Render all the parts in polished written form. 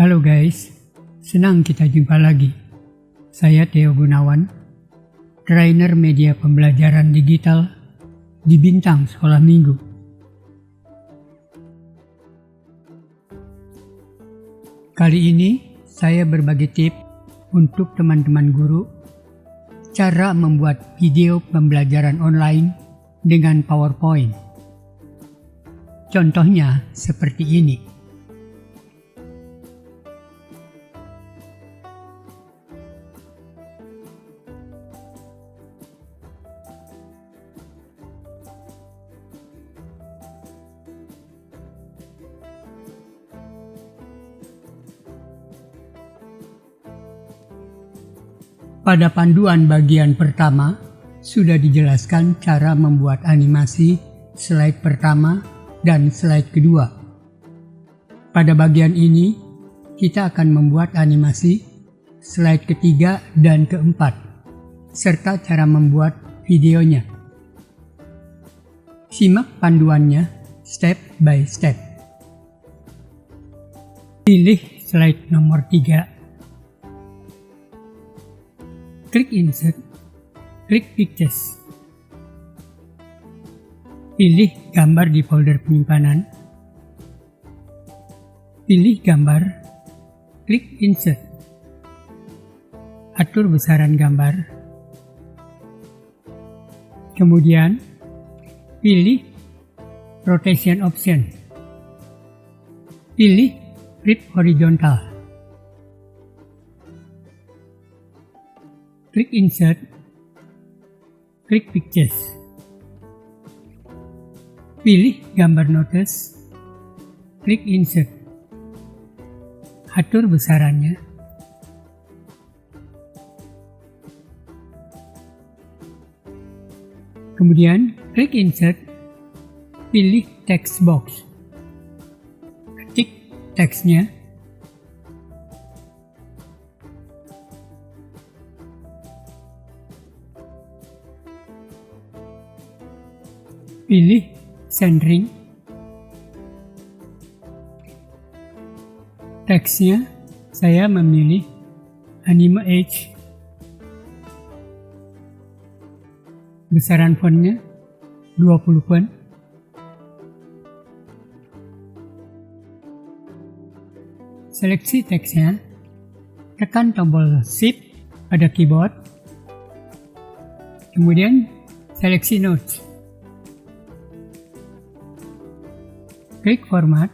Halo guys, senang kita jumpa lagi. Saya Theo Gunawan, trainer media pembelajaran digital di Bintang Sekolah Minggu. Kali ini saya berbagi tips untuk teman-teman guru cara membuat video pembelajaran online dengan PowerPoint. Contohnya seperti ini. Pada panduan bagian pertama, sudah dijelaskan cara membuat animasi slide pertama dan slide kedua. Pada bagian ini, kita akan membuat animasi slide ketiga dan keempat, serta cara membuat videonya. Simak panduannya step by step. Pilih slide nomor 3. Klik Insert, klik Pictures. Pilih gambar di folder penyimpanan. Pilih gambar, klik Insert. Atur besaran gambar. Kemudian, pilih Rotation Option. Pilih Flip Horizontal. Klik Insert, klik Pictures. Pilih gambar notice, klik Insert. Atur besarannya. Kemudian klik Insert, pilih Text Box. Ketik teksnya. Pilih Centering. Teksnya saya memilih Anime Age. Besaran fontnya 20 font. Seleksi teksnya, tekan tombol Shift pada keyboard. Kemudian seleksi Notes. Klik Format,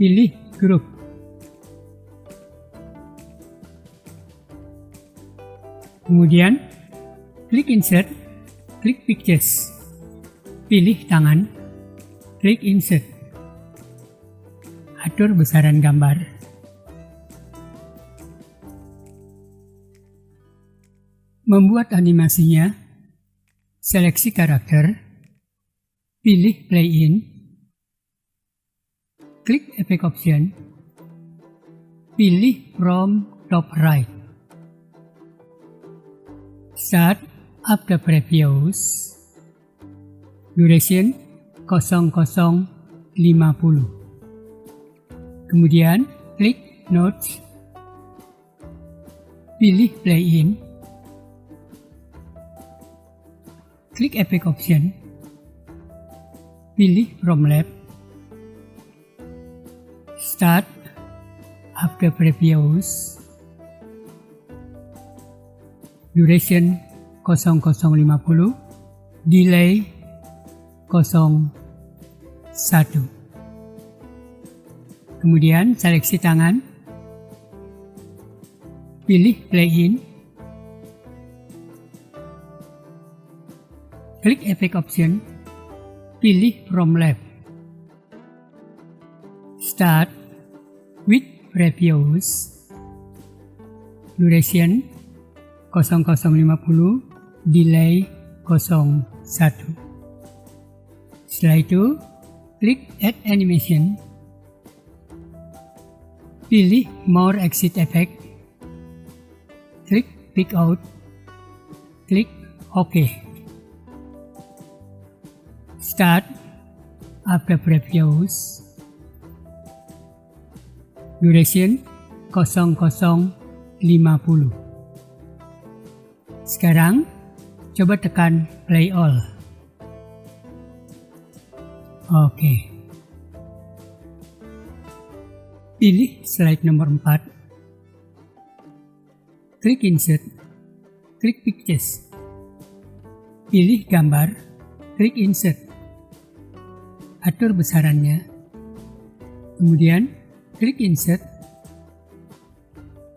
pilih Group. Kemudian, klik Insert, klik Pictures. Pilih tangan, klik Insert. Atur besaran gambar. Membuat animasinya, seleksi karakter, pilih Play In. Klik Effect Option, pilih From Top Right. Start After Previews. Duration 0050. Kemudian klik Notes, pilih Play In. Klik Effect Option, pilih From Left. Start After Previews. Duration 0050. Delay 01. Kemudian seleksi tangan. Pilih Play In. Klik Effect Option. Pilih From Left. Start with Previews. Duration 0050. Delay 01. Setelah itu, klik Add Animation. Pilih More Exit Effect. Klik Pick Out. Klik OK. Start After Previews. Duration 0050. Sekarang, coba tekan play all. Oke. Pilih slide nomor 4. Klik insert, klik pictures. Pilih gambar, klik insert. Atur besarannya. Kemudian, klik insert.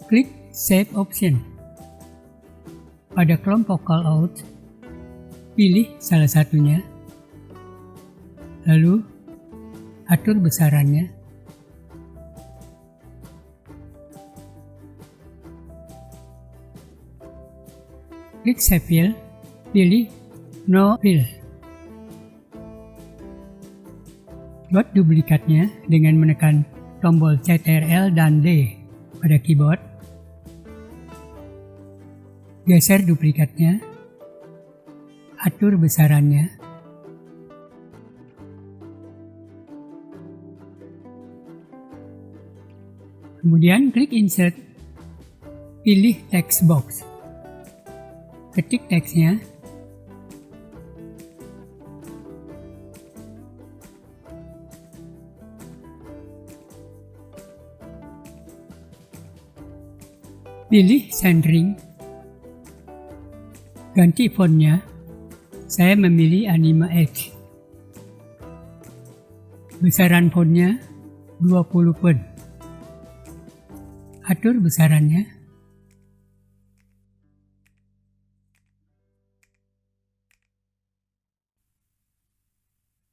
Klik save option. Pada kelompok callout, pilih salah satunya. Lalu, atur besarannya. Klik Save File, pilih No File. Buat duplikatnya dengan menekan tombol Ctrl dan D pada keyboard. Geser duplikatnya, atur besarannya. Kemudian klik Insert, pilih text box. Ketik teksnya. Pilih centering. Ganti fontnya. Saya memilih Anima Edge. Besaran fontnya 20 font. Atur besarannya.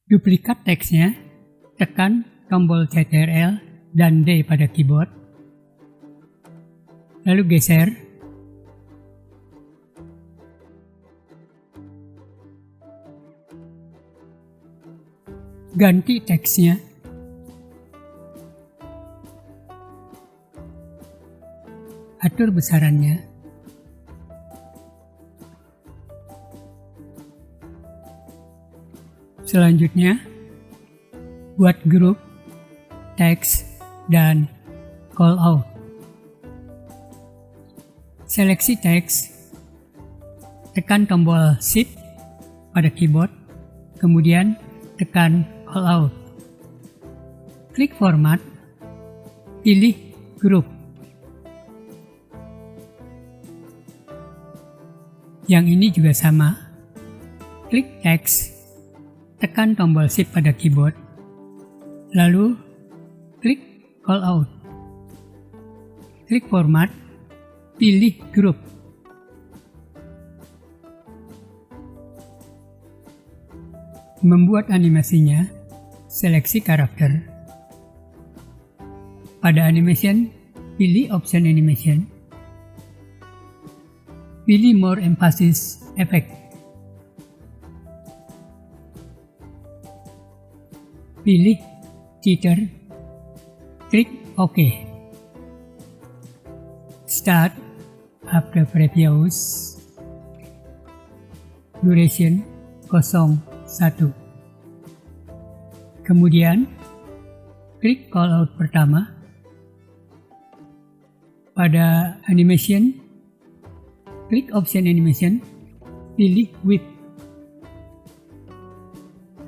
Duplikat teksnya, tekan tombol Ctrl dan D pada keyboard. Lalu geser. Ganti teksnya. Atur besarannya. Selanjutnya, buat grup, teks, dan call out. Seleksi teks, tekan tombol Shift pada keyboard, kemudian tekan call out. Klik format, pilih grup. Yang ini juga sama. Klik teks, tekan tombol Shift pada keyboard, lalu klik call out. Klik format, pilih grup. Membuat animasinya, seleksi karakter. Pada animation, pilih option animation. Pilih more emphasis effect. Pilih teacher. Klik OK. Start after previous. Duration 01. Kemudian, klik callout pertama. Pada animation, klik option animation, pilih whip.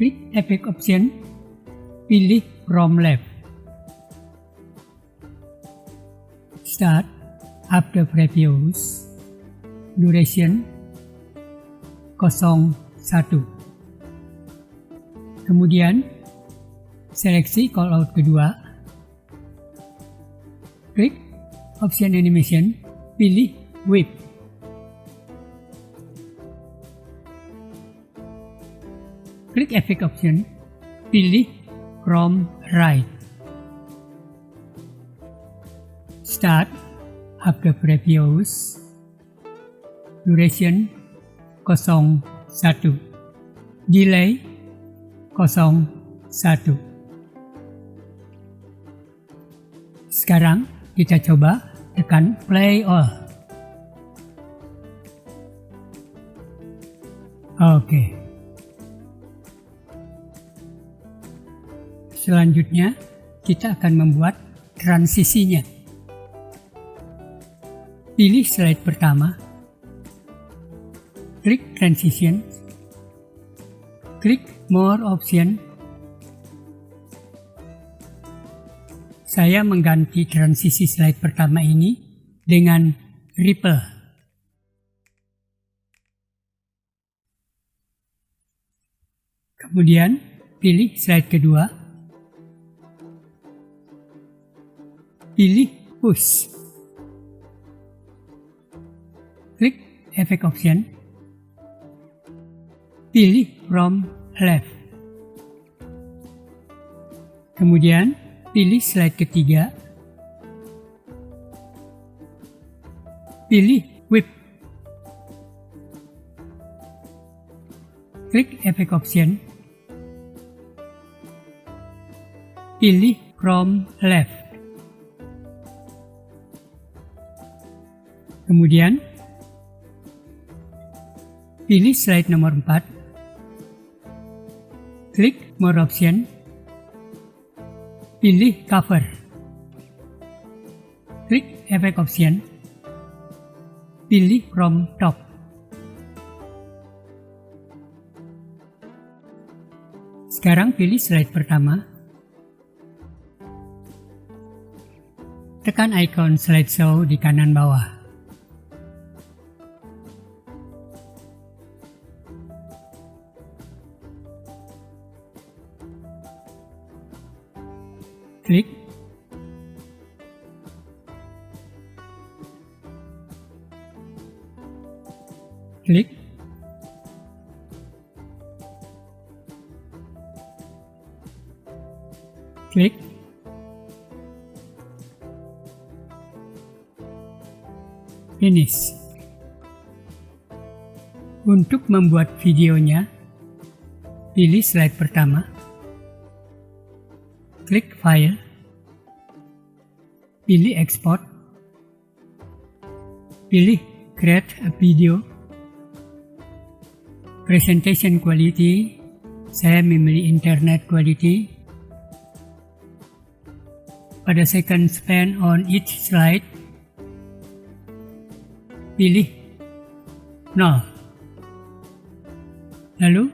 Klik effect option, pilih from left. Start after previous. Duration 01. Kemudian, seleksi callout kedua. Klik option animation, pilih whip. Klik effect option, pilih from right. Start after previous. Duration 01. Delay 01. Sekarang kita coba tekan play all. Oke. Selanjutnya, kita akan membuat transisinya. Pilih slide pertama, klik Transition, klik More Option. Saya mengganti transisi slide pertama ini dengan Ripple. Kemudian pilih slide kedua, pilih Push, klik Effect Option, pilih From Left. Kemudian pilih slide ketiga, pilih Whip, klik Effect Option, pilih From Left. Kemudian pilih slide nomor 4, klik More Option, pilih Cover, klik Effect Option, pilih From Top. Sekarang pilih slide pertama, tekan icon slideshow di kanan bawah. Klik, klik, klik, finish. Untuk membuat videonya, pilih slide pertama, klik File, pilih Export, pilih Create a Video, Presentation Quality, saya memilih Internet Quality. Pada second span on each slide, pilih 0. Lalu,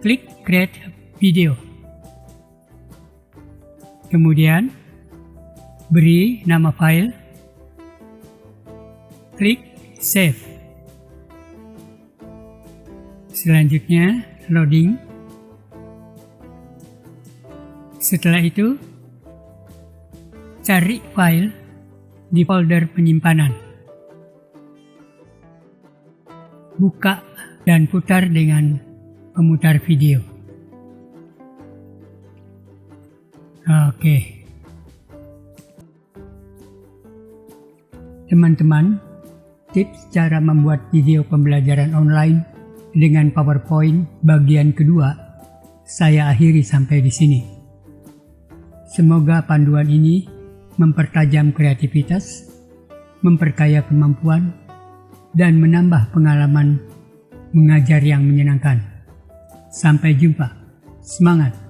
klik Create a Video. Kemudian, beri nama file, klik Save. Selanjutnya, loading. Setelah itu, cari file di folder penyimpanan. Buka dan putar dengan pemutar video. Oke. Teman-teman, tips cara membuat video pembelajaran online dengan PowerPoint bagian kedua saya akhiri sampai di sini. Semoga panduan ini mempertajam kreativitas, memperkaya kemampuan, dan menambah pengalaman mengajar yang menyenangkan. Sampai jumpa. Semangat!